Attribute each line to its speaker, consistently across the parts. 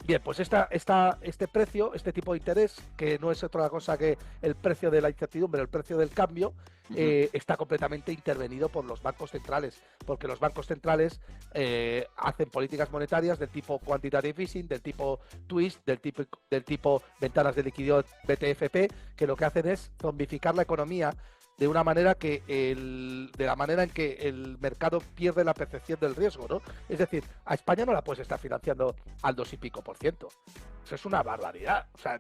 Speaker 1: Bien, pues este precio, este tipo de interés, que no es otra cosa que el precio de la incertidumbre, el precio del cambio,
Speaker 2: Ujú.
Speaker 1: está completamente intervenido por los bancos centrales, porque los bancos centrales hacen políticas monetarias del tipo quantitative easing, del tipo twist, del tipo ventanas de liquidez BTFP, que lo que hacen es zombificar la economía de una manera de la manera en que el mercado pierde la percepción del riesgo, ¿no? Es decir, a España no la puedes estar financiando al 2 y pico por ciento. Eso es una barbaridad. O sea,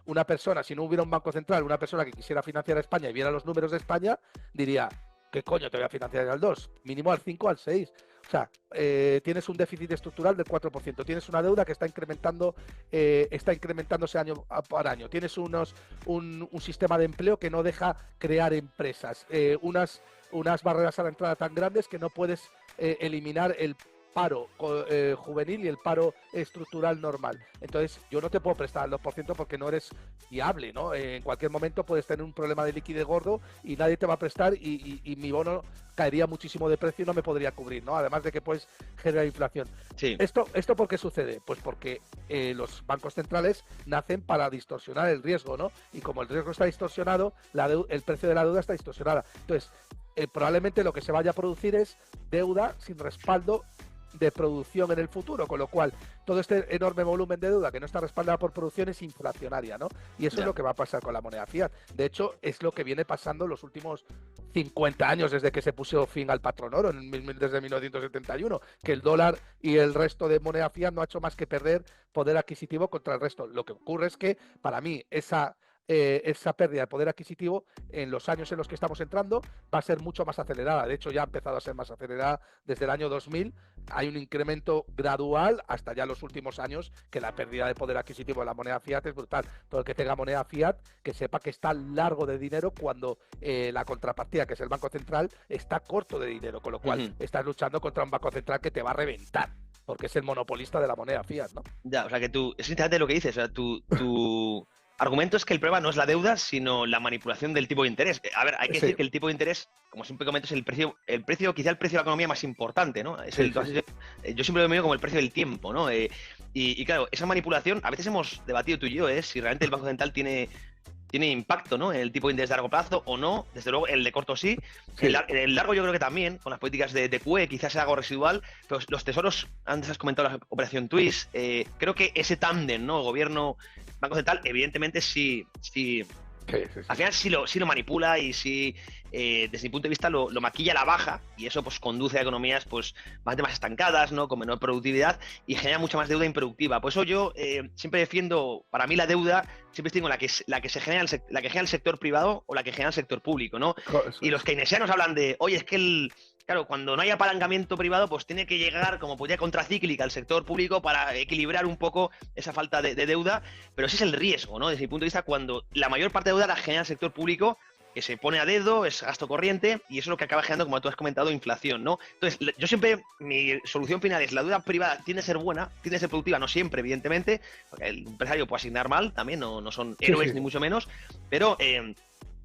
Speaker 1: una persona, si no hubiera un banco central, una persona que quisiera financiar a España y viera los números de España, diría, ¿qué coño te voy a financiar al 2? Mínimo al 5, al 6. O sea, tienes un déficit estructural del 4%, tienes una deuda que está incrementándose año por año, tienes un sistema de empleo que no deja crear empresas, unas barreras a la entrada tan grandes que no puedes eliminar el paro juvenil y el paro estructural normal. Entonces, yo no te puedo prestar al 2% porque no eres viable, ¿no? En cualquier momento puedes tener un problema de liquidez gordo y nadie te va a prestar y mi bono caería muchísimo de precio y no me podría cubrir, ¿no? Además de que puedes generar inflación.
Speaker 2: Sí,
Speaker 1: ¿Esto por qué sucede? Pues porque los bancos centrales nacen para distorsionar el riesgo, ¿no? Y como el riesgo está distorsionado, el precio de la deuda está distorsionada. Entonces, probablemente lo que se vaya a producir es deuda sin respaldo de producción en el futuro, con lo cual todo este enorme volumen de deuda que no está respaldada por producción es inflacionaria, ¿no? Y eso es
Speaker 2: ya.
Speaker 1: lo que va a pasar con la moneda fiat. De hecho, es lo que viene pasando en los últimos 50 años desde que se puso fin al patrón oro, desde 1971, que el dólar y el resto de moneda fiat no ha hecho más que perder poder adquisitivo contra el resto. Lo que ocurre es que, para mí, esa pérdida de poder adquisitivo en los años en los que estamos entrando va a ser mucho más acelerada. De hecho, ya ha empezado a ser más acelerada desde el año 2000. Hay un incremento gradual hasta ya los últimos años que la pérdida de poder adquisitivo de la moneda fiat es brutal. Todo el que tenga moneda fiat, que sepa que está largo de dinero cuando la contrapartida, que es el Banco Central, está corto de dinero, con lo cual
Speaker 2: Ujú.
Speaker 1: estás luchando contra un Banco Central que te va a reventar, porque es el monopolista de la moneda fiat, ¿no?
Speaker 2: Ya, o sea que es interesante lo que dices. O sea, tu argumento es que el problema no es la deuda, sino la manipulación del tipo de interés. A ver, hay que
Speaker 1: Sí,
Speaker 2: decir que el tipo de interés, como siempre comento, es quizá el precio de la economía más importante, ¿no?
Speaker 1: sí, sí, sí.
Speaker 2: Yo siempre lo veo como el precio del tiempo, ¿no? Y claro, esa manipulación, a veces hemos debatido tú y yo, si realmente el Banco Central tiene impacto, ¿no? En el tipo de interés de largo plazo o no. Desde luego, el de corto sí.
Speaker 1: Sí.
Speaker 2: En el largo yo creo que también, con las políticas de QE, quizás sea algo residual. Pero los tesoros, antes has comentado la operación Twist, creo que ese tándem, ¿no? Gobierno, Banco Central, evidentemente sí,
Speaker 1: Sí, sí,
Speaker 2: al
Speaker 1: sí.
Speaker 2: final sí lo manipula y sí, desde mi punto de vista, lo maquilla a la baja y eso pues conduce a economías pues bastante más estancadas, ¿no? Con menor productividad y genera mucha más deuda improductiva. Por eso yo siempre defiendo, para mí la deuda, siempre distingo la que se genera la que genera el sector privado o la que genera el sector público, ¿no?
Speaker 1: Eso
Speaker 2: Y los
Speaker 1: es.
Speaker 2: keynesianos hablan de, oye, es que claro, cuando no hay apalancamiento privado, pues tiene que llegar como política contracíclica al sector público para equilibrar un poco esa falta de deuda, pero ese es el riesgo, ¿no? Desde mi punto de vista, cuando la mayor parte de deuda la genera el sector público, que se pone a dedo, es gasto corriente, y eso es lo que acaba generando, como tú has comentado, inflación, ¿no? Entonces, yo siempre, mi solución final es la deuda privada tiende a ser buena, tiende a ser productiva, no siempre, evidentemente, porque el empresario puede asignar mal, también no son
Speaker 1: Sí,
Speaker 2: héroes
Speaker 1: sí,
Speaker 2: ni mucho menos, pero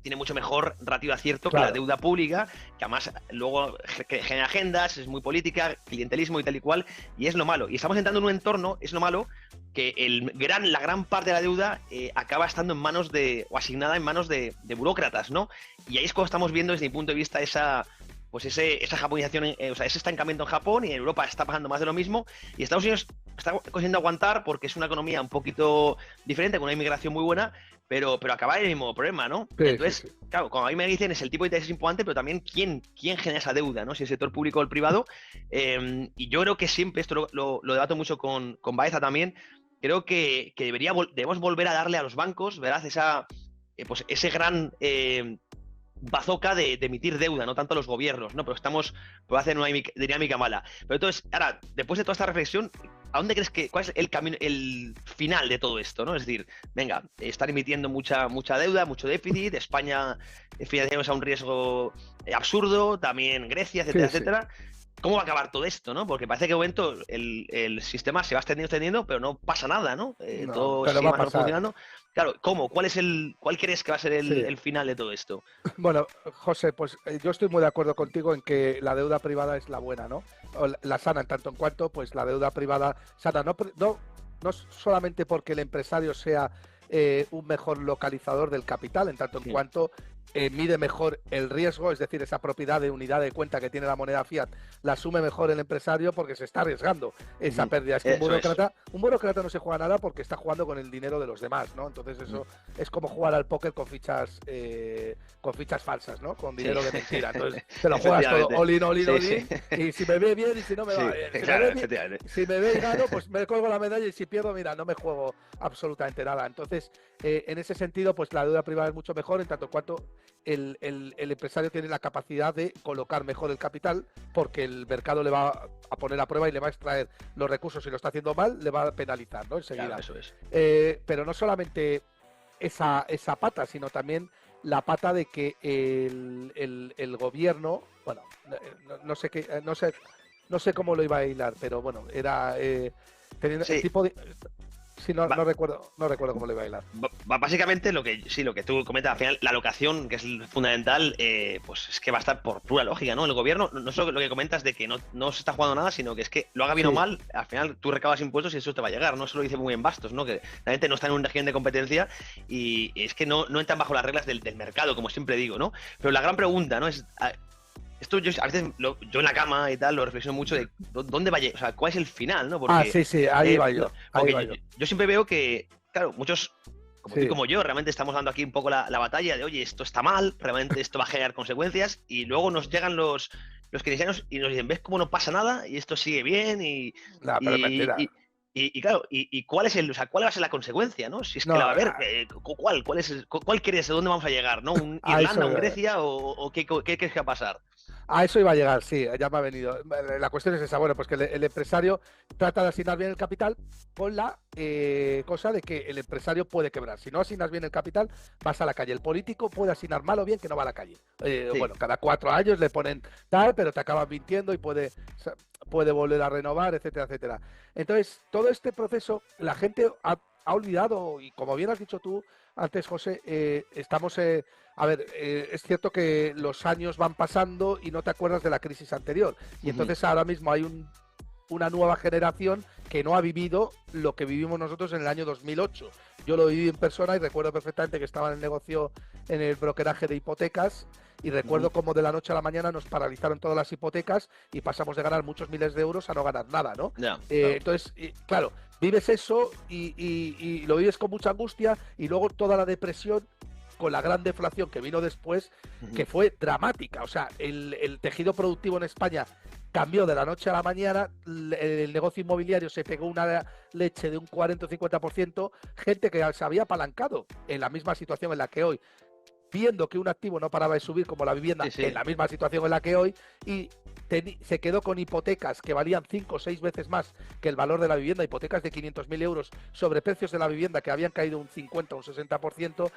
Speaker 2: tiene mucho mejor ratio de acierto que la
Speaker 1: claro.
Speaker 2: deuda pública, que además luego genera agendas, es muy política, clientelismo y tal y cual, y es lo malo. Y estamos entrando en un entorno, es lo malo, que la gran parte de la deuda acaba estando en manos o asignada en manos de burócratas, ¿no? Y ahí es cuando estamos viendo desde mi punto de vista esa japonización, o sea, ese estancamiento en Japón y en Europa está pasando más de lo mismo y Estados Unidos está consiguiendo aguantar porque es una economía un poquito diferente, con una inmigración muy buena, pero acaba en el mismo problema, ¿no?
Speaker 1: Sí, sí,
Speaker 2: Entonces,
Speaker 1: sí.
Speaker 2: claro, como a mí me dicen es el tipo de interés es importante, pero también quién genera esa deuda, ¿no? Si el sector público o el privado. Y yo creo que siempre, esto lo debato mucho con Baeza también, creo que debemos volver a darle a los bancos, ¿verdad? Pues ese gran bazooka de emitir deuda, no tanto los gobiernos, ¿no? Pero estamos por hacer una dinámica mala. Pero entonces, ahora, después de toda esta reflexión, ¿a dónde crees cuál es el camino, el final de todo esto, ¿no? Es decir, venga, están emitiendo mucha deuda, mucho déficit, España financiamos a un riesgo absurdo, también Grecia, etcétera,
Speaker 1: Sí, sí.
Speaker 2: etcétera. ¿cómo va a acabar todo esto, no? Porque parece que de momento el sistema se va extendiendo, pero no pasa nada, ¿no?
Speaker 1: No,
Speaker 2: Todo
Speaker 1: pero
Speaker 2: sigue
Speaker 1: va a
Speaker 2: más o menos
Speaker 1: pasar.
Speaker 2: funcionando. Claro, ¿cómo? ¿Cuál crees que va a ser
Speaker 1: Sí.
Speaker 2: el final de todo esto?
Speaker 1: Bueno, José, pues yo estoy muy de acuerdo contigo en que la deuda privada es la buena, ¿no? O la sana en tanto en cuanto, pues la deuda privada sana, no solamente porque el empresario sea un mejor localizador del capital, en tanto en
Speaker 2: Sí,
Speaker 1: cuanto mide mejor el riesgo, es decir, esa propiedad de unidad de cuenta que tiene la moneda fiat, la asume mejor el empresario porque se está arriesgando esa
Speaker 2: ujú,
Speaker 1: pérdida. Es que
Speaker 2: eso es.
Speaker 1: un burócrata no se juega nada porque está jugando con el dinero de los demás, ¿no? Entonces
Speaker 2: Mm,
Speaker 1: eso es como jugar al póker con fichas falsas, ¿no? Con
Speaker 2: sí,
Speaker 1: dinero de mentira. Entonces te lo juegas todo
Speaker 2: efectivamente.
Speaker 1: all
Speaker 2: Sí, sí,
Speaker 1: in, y si me ve bien y si no me va
Speaker 2: sí,
Speaker 1: bien.
Speaker 2: claro, efectivamente.
Speaker 1: Si me ve y gano, pues me colgo la medalla y si pierdo, mira, no me juego absolutamente nada. Entonces, en ese sentido, pues la deuda privada es mucho mejor en tanto cuanto el empresario tiene la capacidad de colocar mejor el capital porque el mercado le va a poner a prueba y le va a extraer los recursos. Si lo está haciendo mal, le va a penalizar, ¿no?
Speaker 2: Claro,
Speaker 1: Enseguida.
Speaker 2: eso es.
Speaker 1: Pero no solamente esa pata, sino también la pata de que el gobierno, bueno, no sé qué, no sé cómo lo iba a hilar, pero bueno, era teniendo el
Speaker 2: Sí,
Speaker 1: tipo de, sí,
Speaker 2: va-
Speaker 1: no recuerdo cómo lo iba a hilar.
Speaker 2: básicamente lo que tú comentas, al final, la locación, que es fundamental, pues es que va a estar por pura lógica, ¿no? El gobierno, no solo lo que comentas de que no se está jugando nada, sino que es que lo haga bien o
Speaker 1: Sí,
Speaker 2: mal, al final tú recabas impuestos y eso te va a llegar, ¿no? Eso lo dice muy bien Bastos, ¿no? Que realmente no está en un régimen de competencia y es que no entran bajo las reglas del mercado, como siempre digo, ¿no? Pero la gran pregunta, ¿no? Es, esto yo a veces, yo en la cama y tal, lo reflexiono mucho de dónde va a llegar, o sea, cuál es el final, ¿no?
Speaker 1: ah,
Speaker 2: Porque,
Speaker 1: sí, sí, ahí va
Speaker 2: no,
Speaker 1: yo, ahí
Speaker 2: porque
Speaker 1: va yo.
Speaker 2: yo siempre veo que, claro, muchos, como tú y
Speaker 1: Sí,
Speaker 2: como yo, realmente estamos dando aquí un poco la batalla de, oye, esto está mal, realmente esto va a generar consecuencias, y luego nos llegan los keynesianos y nos dicen, ¿ves cómo no pasa nada? Y esto sigue bien,
Speaker 1: no, pero es
Speaker 2: y,
Speaker 1: mentira.
Speaker 2: y, y claro, cuál es o sea, cuál va a ser la consecuencia, ¿no? Si es que la
Speaker 1: No,
Speaker 2: va a haber, ¿cuál crees? ¿A dónde vamos a llegar? ¿No? ¿Un
Speaker 1: a
Speaker 2: Irlanda, un
Speaker 1: eso,
Speaker 2: Grecia o qué crees que va a pasar?
Speaker 1: A eso iba a llegar, sí, ya me ha venido. La cuestión es esa, bueno, pues que el empresario trata de asignar bien el capital con la cosa de que el empresario puede quebrar. Si no asignas bien el capital, vas a la calle. El político puede asignar mal o bien que no va a la calle.
Speaker 2: Sí.
Speaker 1: Bueno, cada 4 años le ponen tal, pero te acaban mintiendo y puede volver a renovar, etcétera, etcétera. Entonces, todo este proceso, la gente ha olvidado, y como bien has dicho tú antes, José, estamos a ver, es cierto que los años van pasando y no te acuerdas de la crisis anterior. Y
Speaker 2: Ujú.
Speaker 1: entonces ahora mismo hay una nueva generación que no ha vivido lo que vivimos nosotros en el año 2008. Yo lo viví en persona y recuerdo perfectamente que estaba en el negocio, en el brokeraje de hipotecas, y
Speaker 2: Ujú.
Speaker 1: recuerdo cómo de la noche a la mañana nos paralizaron todas las hipotecas y pasamos de ganar muchos miles de euros a no ganar nada, ¿no?
Speaker 2: Ya, claro.
Speaker 1: Entonces, claro, vives eso y lo vives con mucha angustia y luego toda la depresión con la gran deflación que vino después,
Speaker 2: Ujú.
Speaker 1: que fue dramática. O sea, el tejido productivo en España cambió de la noche a la mañana, el negocio inmobiliario se pegó una leche de un 40 o 50%, gente que se había apalancado en la misma situación en la que hoy, viendo que un activo no paraba de subir como la
Speaker 2: Sí,
Speaker 1: vivienda en
Speaker 2: sí.
Speaker 1: la misma situación en la que hoy, y se quedó con hipotecas que valían 5 o 6 veces más que el valor de la vivienda, hipotecas de 500.000 euros sobre precios de la vivienda que habían caído un 50 o un 60%,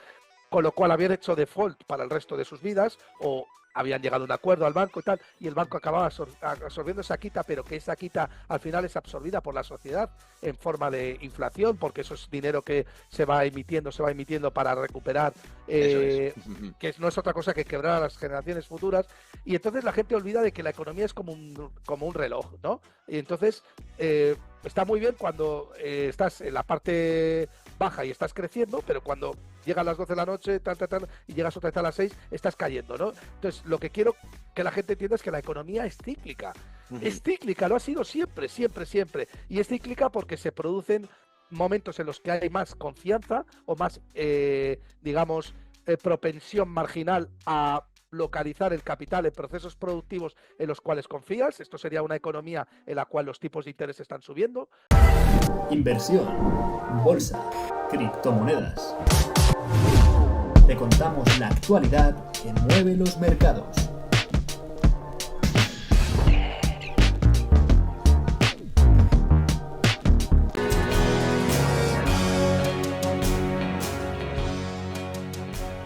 Speaker 1: con lo cual habían hecho default para el resto de sus vidas o habían llegado a un acuerdo al banco y tal, y el banco acababa absorbiendo esa quita, pero que esa quita al final es absorbida por la sociedad en forma de inflación, porque eso es dinero que se va emitiendo para recuperar,
Speaker 2: Eso es.
Speaker 1: que no es otra cosa que quebrar a las generaciones futuras, y entonces la gente olvida de que la economía es como un reloj, ¿no? Y entonces está muy bien cuando estás en la parte baja y estás creciendo, pero cuando llegan las 12 de la noche, y llegas otra vez a las 6, estás cayendo, ¿no? Entonces, lo que quiero que la gente entienda es que la economía es cíclica.
Speaker 2: Ujú.
Speaker 1: Es cíclica, lo ha sido siempre, siempre, siempre. Y es cíclica porque se producen momentos en los que hay más confianza o más, digamos, propensión marginal a localizar el capital en procesos productivos en los cuales confías. Esto sería una economía en la cual los tipos de interés están subiendo.
Speaker 3: Inversión, bolsa, criptomonedas. Te contamos la actualidad que mueve los mercados.